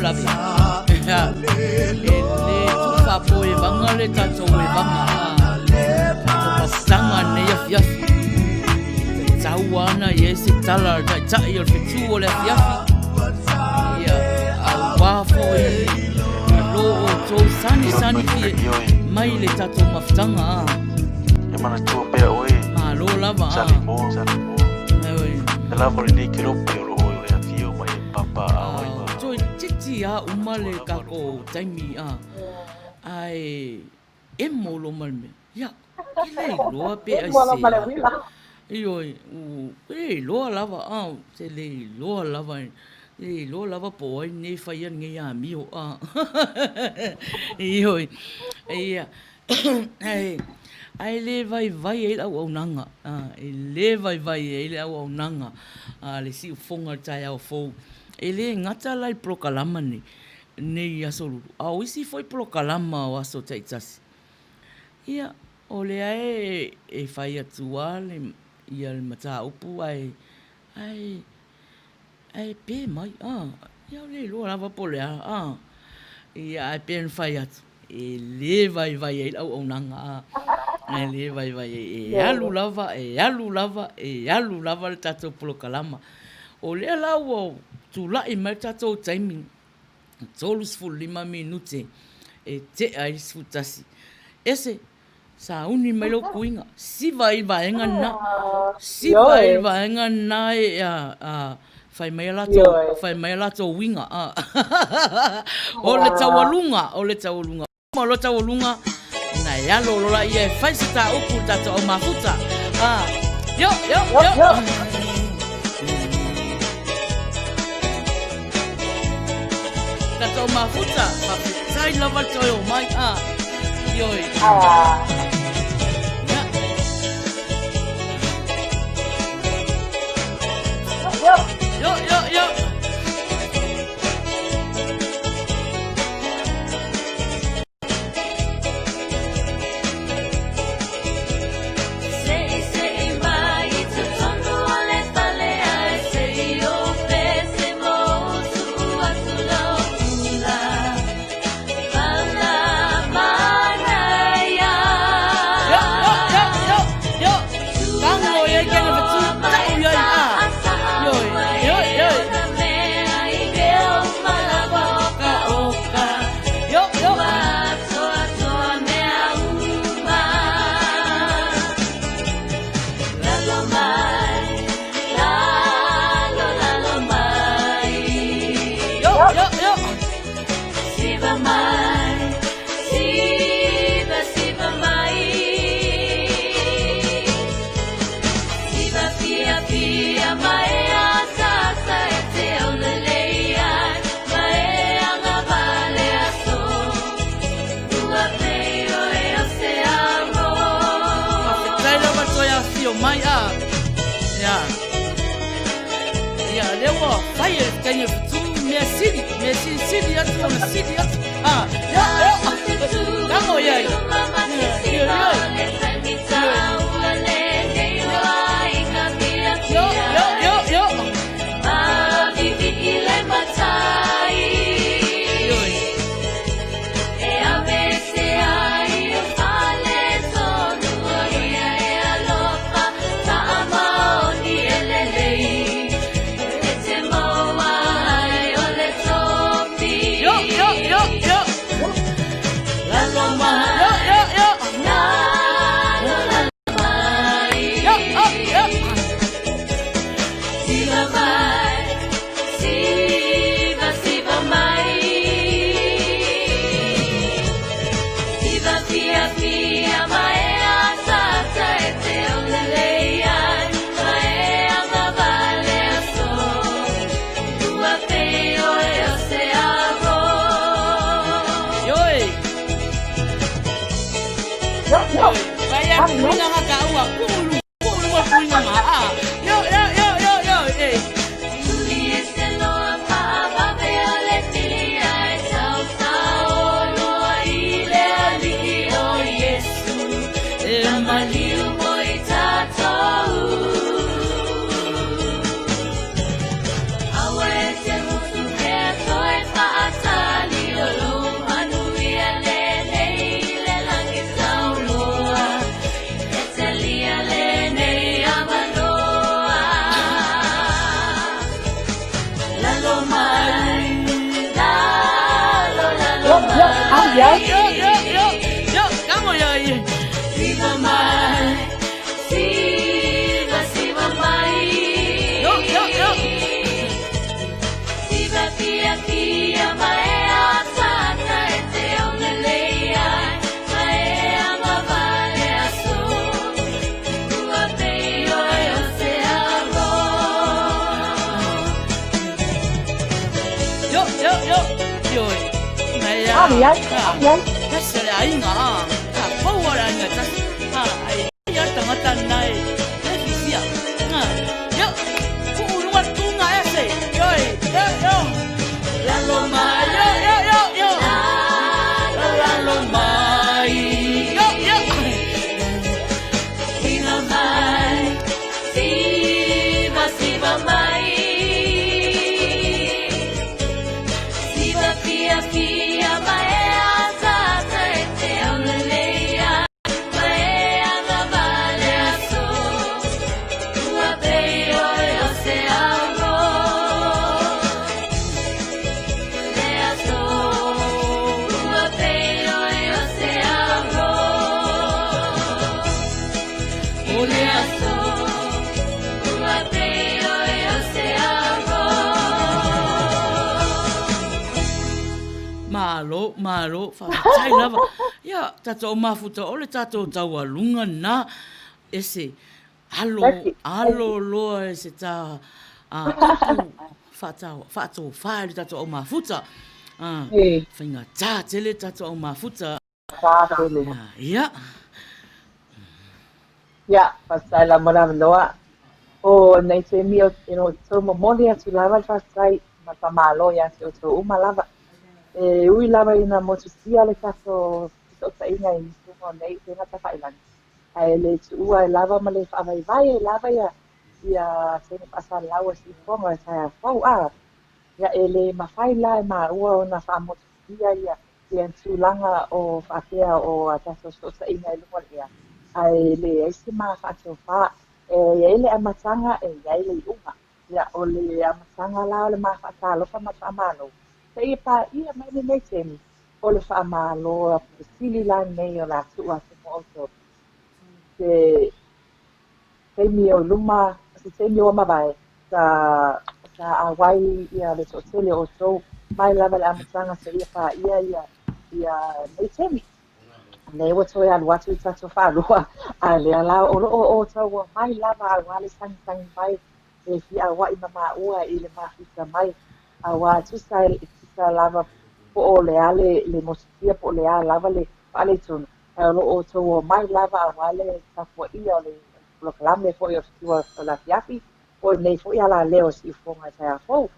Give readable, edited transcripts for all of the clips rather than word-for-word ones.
labi. Ele tuka po e vanga le tato e vanga. Tato mafutanga ne yafi. Tauana yesi tala ta yo fitu ole yafi. Ya awafo e lo to sani fi mai le tato mafutanga. Mana tu pe oi. Ma lo lava. Salimo. The love ni kilo pe lo ya fio mai papa ai. So titi a umale kako taimi a. Ai emolo malme. Ya. Kile lo pe ai se. Io lo lava a se le lo lava. E lo lava poi ne fai nge ya mio a. Io ai le vai e au nanga e le vai e le au nanga le si fonga tai au fo e le ngata lai prokalama ni asolu au isi foi prokalama o aso tai tasi ia o le e fai atua le ia le mata upu ai pe mai ia le lo lava pole ia ai pe fai atu e le vai e au nanga ele vai e alu lava le tato prokalama o le lawo tu la i mai tato timing tolus full 5 minute e te ai sfutasi ese sa uni mai lo kuinga si vai na e fai mai lato winga o le tawalunga mo lo tawalunga na ya lo la ia fai sta upu tato o mafuta yo tato mafuta sai lava toyo mai yo yo Can you do me city at come on, yeah. Vaya, kuinga ngakaua, kulu kuinga ngaa. Yo, Ayan. Kasi ay nga. Pawala nga. Ay, tangatan na eh. Siya. Yo, kuuluan ko nga ese. Yo. Lalo mayo. Yo. Lalo mayo. Yo. Sinamay, siba mai, siba pia mai asa te auleia, mai anga vale aso, tua beio oceano, le aso, tua beio oceano. Ole aso, tua beio oceano. Malo, whakatai lava. Ia, tato o mafuta, ole tato taua lunga na ese alo loa ese tā upu whātau whaere tato o mafuta. Whainga tā tele tato o mafuta. Ia. Ya, pasal lama loa. O nei te mio, so momoli atu lava pasai mapamalo ya se o uma lava. Ui lava ina motusia le tato ta inga i sumo nei te na tawhailan. Ai le tua lava ma le whawaiwai lava ia se ne pasal lawa si fonga sa fau a. Ya ele mawhai lai ma ua o na whamotusia ia tulanga o whakea o tato ta inga i lunga ia. Ai le ese ma whātou wha, ia ele amatanga ia ele i unga. Ia o le amatanga lao le ma whaatalofa ma whaamalo. Te ia pā ia mai le nei temi, o le whaamalo a sili lan nei o la tua te mo oto. Te mi o luma, te mi o mawai, sa awai ia le totele o tau, mai lava le amatanga se ia pā ia nei temi. Nei wa toi al watu tato whalua a le ala o tau mai lava a wale sang mai e fi a wai mama ua i le mafisa mai a wa tusa lava po o le ale le mosikia po le ala lava le pale tunu a o tau mai lava a wale tapo ia o le lokalame po i o fitua o la fiafi o nei fo i ala leo si fonga tai a fau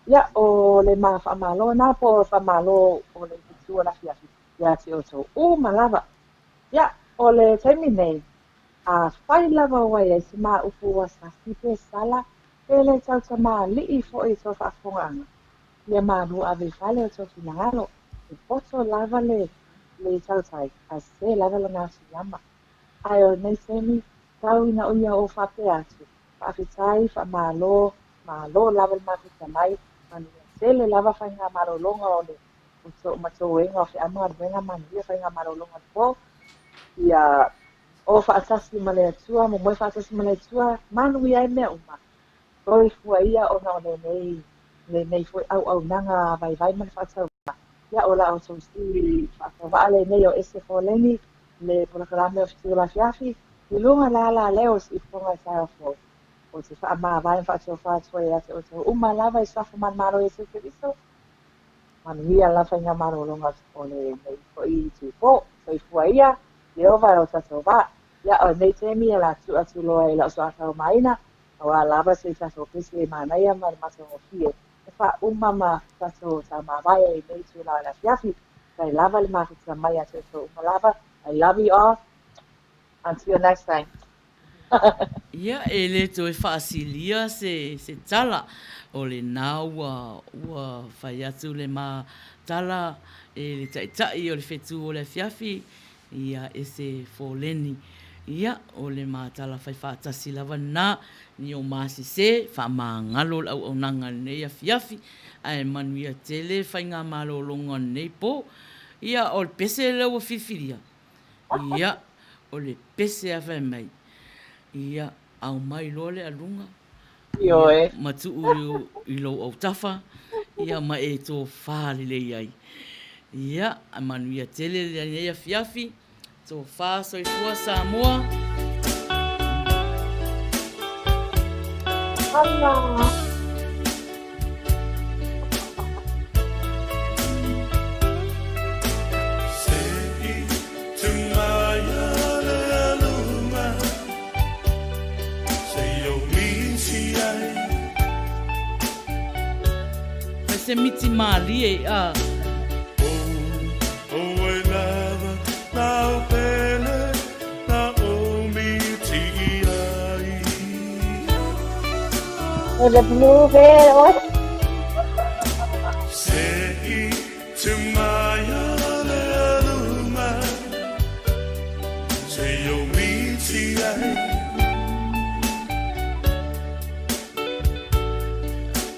ia o le ma whamalo na po whamalo o le fitua la fiafi ia te o tau malava. Ia, o le taimi nei, a whai lava wai e si maa upu wa sa sipe sala, e le tau ta maa lii fo i tau whaafonga. Ia maa nu ave whale o tau finangalo, e poto lava le tau tai, a se lava la ngā siyama. Ai o nei taimi, tau ina uia o whape atu, whaafitai, whaamalo, lava le mawhita mai, manu se le lava whai ngā marolonga o le so matoenga o ama venga mania venga marolonga po ia o fa asasi male tua mo fa asasi male tua manu ia me uma oi fu ia o na nei foi au nanga vai man fa sa ia ola o so si fa vale nei o ese foleni le por la me o la fiafi i lunga la leos i fonga sa fo o se fa ma vai fa so fa so ia o uma lava i sa fa man maro ese que visto manuia la whainga marolonga o nei ko i tu po, so i fuaia, le ova o tato wa, ia o nei temi la tu atu loa i la so atau maina, o a lava se tato pese manaia ma mato o fie, e wha umama tato ta mawai i nei tu la fiafi, kai lava le mawhita mai a tato umalava, I love you all, until next time. Ia e le toi whaasilia se tala o le nā ua whai atu le mā tala e le taitai o le whetu o le fiafi ia e se fōleni. Ia o le mā tala whai whaatasi lava nā ni o māsi se wha mā ngalo au au nanga nei a fiafi ai manuia tele whai ngā mālolonga nei po. Ia o le pese le ua whiwhiria. Ia o le pese a whai mai. Ia au mai lole alunga. Io e. Matu i lo au tafa. Ia ma e tō whāle le ai. Ia a manuia tele le nei a fiafi. Tō whā soi fua Samoa. Allah. se miti mali e a. The bluebird was Say to my Luma, say you meet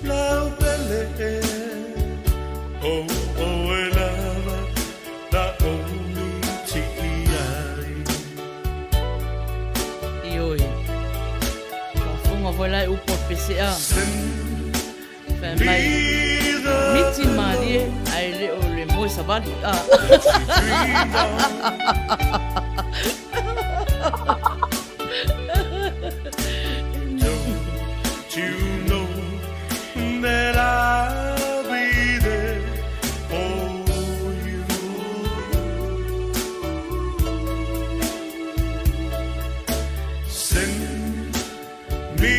love belly. Oh, oh, love, that only Ioi. Whafunga foi lai upo pese a. Whai mai. Miti mali e ai le o le moi sabari a. Don't you know that I'll be there for you? Send me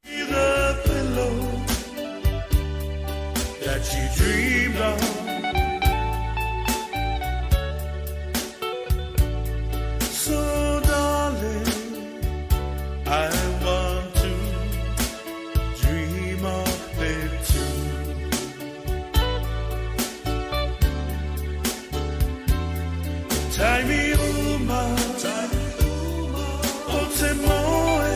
the pillow that you dreamed of. So darling, I want to dream of it too. Time me uma, ote moe,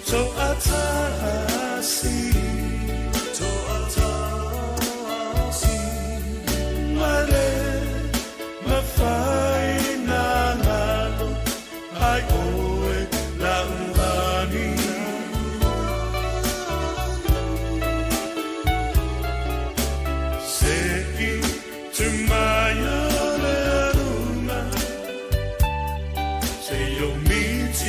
so atasi, male, mafai na lalo, ai oe langani. Say to my luna, say you'll meet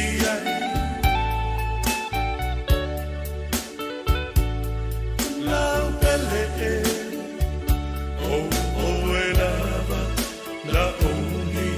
love belly. Oh, oh, love, la only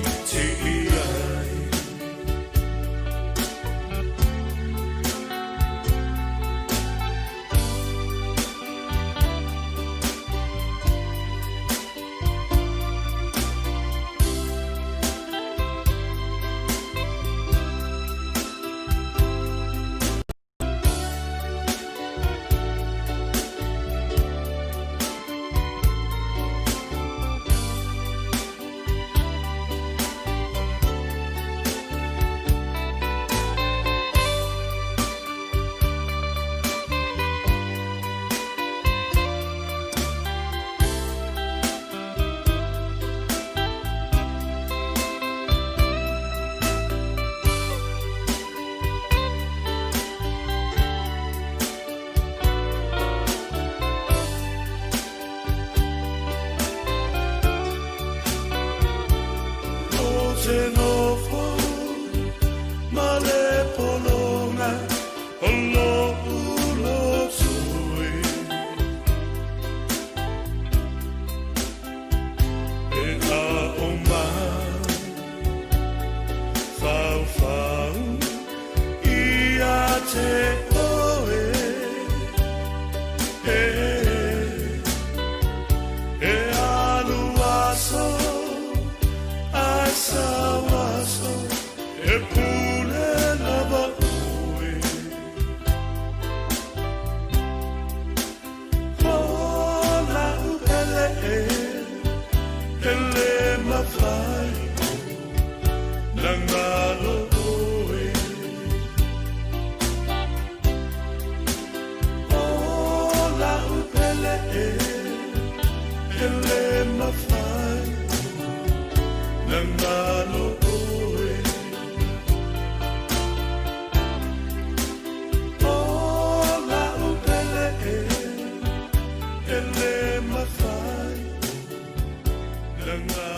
Nang